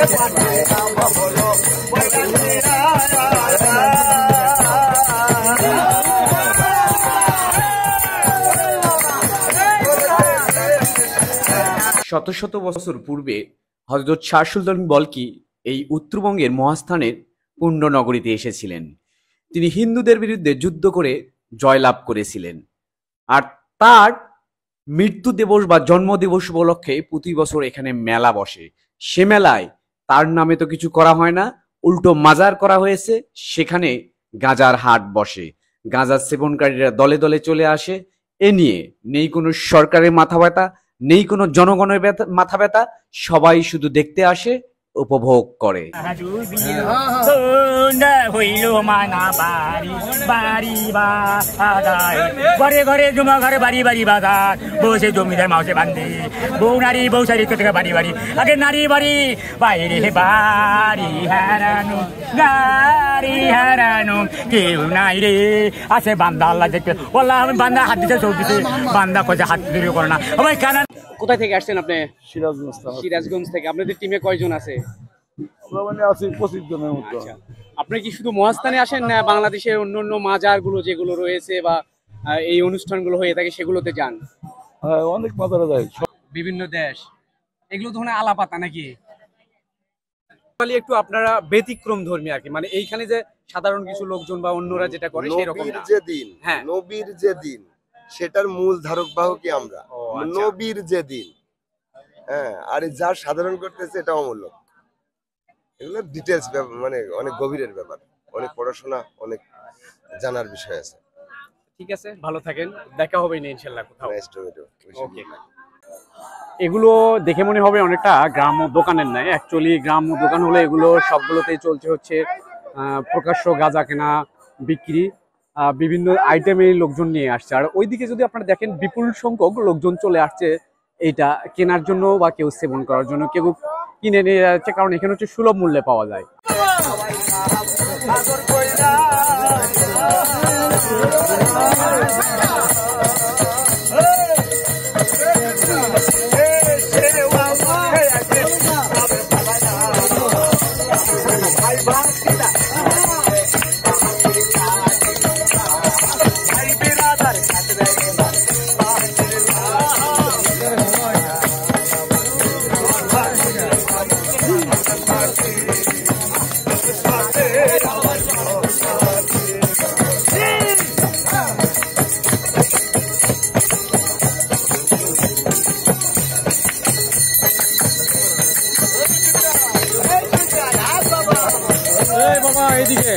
শত শত বছর পূর্বে হযরত শাহ সুলতান বলকি এই উত্তরবঙ্গের মহাস্থানের পুণ্যনগরীতে এসেছিলেন। তিনি হিন্দুদের বিরুদ্ধে যুদ্ধ করে জয়লাভ করেছিলেন। আর তার মৃত্যু দিবস বা জন্ম দিবস উপলক্ষে প্রতি বছর এখানে মেলা বসে। সে মেলায় তার নামে তো কিছু করা হয় না, উল্টো মাজার করা হয়েছে। সেখানে গাঁজার হাট বসে, গাঁজার সেবনকারীরা দলে দলে চলে আসে। এ নিয়ে নেই কোনো সরকারের মাথা ব্যথা, নেই কোনো জনগণের মাথা ব্যথা, সবাই শুধু দেখতে আসে, উপভোগ করে। ঘরে ঘরে জমা ঘরে বাড়ি বাড়ি বাজার বসে জমিদার মাসে বান্ধে বউ নারী বউ সারি থেকে বাড়ি বাড়ি আগে নারী বাড়ি বাইরে বাড়ি হারানো গাড়ি হারানো কেউ নাই রে আছে বান্দা আল্লাহ দেখতে বললাম আমি বান্দা হাত দিতে চোখ দিতে বান্দা কোথায় হাত ধরে করো না ভাই কেন। কোথায় থেকে আসছেন আপনি? সিরাজগঞ্জ। সিরাজগঞ্জ থেকে। আপনাদের টিমে কয়জন আছে? আমরা মানে আছি 25 জনের মতো। আপনি কি শুধু মহাস্থানে আসেন না বাংলাদেশের অন্যান্য মাজারগুলো যেগুলো রয়েছে বা এই অনুষ্ঠানগুলো হয়ে থাকে সেগুলোতে যান? হ্যাঁ, অনেক মাজারে যাই, বিভিন্ন দেশ। এগুলো তো মানে আলাপাতা নাকি? একটু আপনারা ব্যতিক্রম ধর্মী আর কি, মানে এইখানে যে সাধারণ কিছু লোকজন বা অন্যরা যেটা করে সেই রকম না। যে দিন, হ্যাঁ, নবীর যে দিন সেটার মূল ধারক বাহকই আমরা। নবীর যে দিন, হ্যাঁ, আর যার সাধারণ করতেছে এটা অমূলক। এগুলো ডিটেলস, মানে অনেক গভীরের ব্যাপার, অনেক পড়াশোনা, অনেক জানার বিষয় আছে। ঠিক আছে, ভালো থাকেন, দেখা হবে না ইনশাআল্লাহ কোথাও। ওকে। এগুলো দেখে মনে হবে অনেকটা গ্রাম্য দোকানের নাই। অ্যাকচুয়ালি গ্রাম্য দোকান হলে এগুলো সবগুলোতেই চলছে হচ্ছে প্রকাশ্য গাঁজা কেনা বিক্রি, বিভিন্ন আইটেমের লোকজন নিয়ে আসছে। আর ওইদিকে যদি আপনারা দেখেন বিপুল সংখ্যক লোকজন চলে আসছে এইটা কেনার জন্য বা কেউ সেবন করার জন্য, কেউ কিনে নিয়ে যাচ্ছে, কারণ এখানে হচ্ছে সুলভ মূল্যে পাওয়া যায়। এদিকে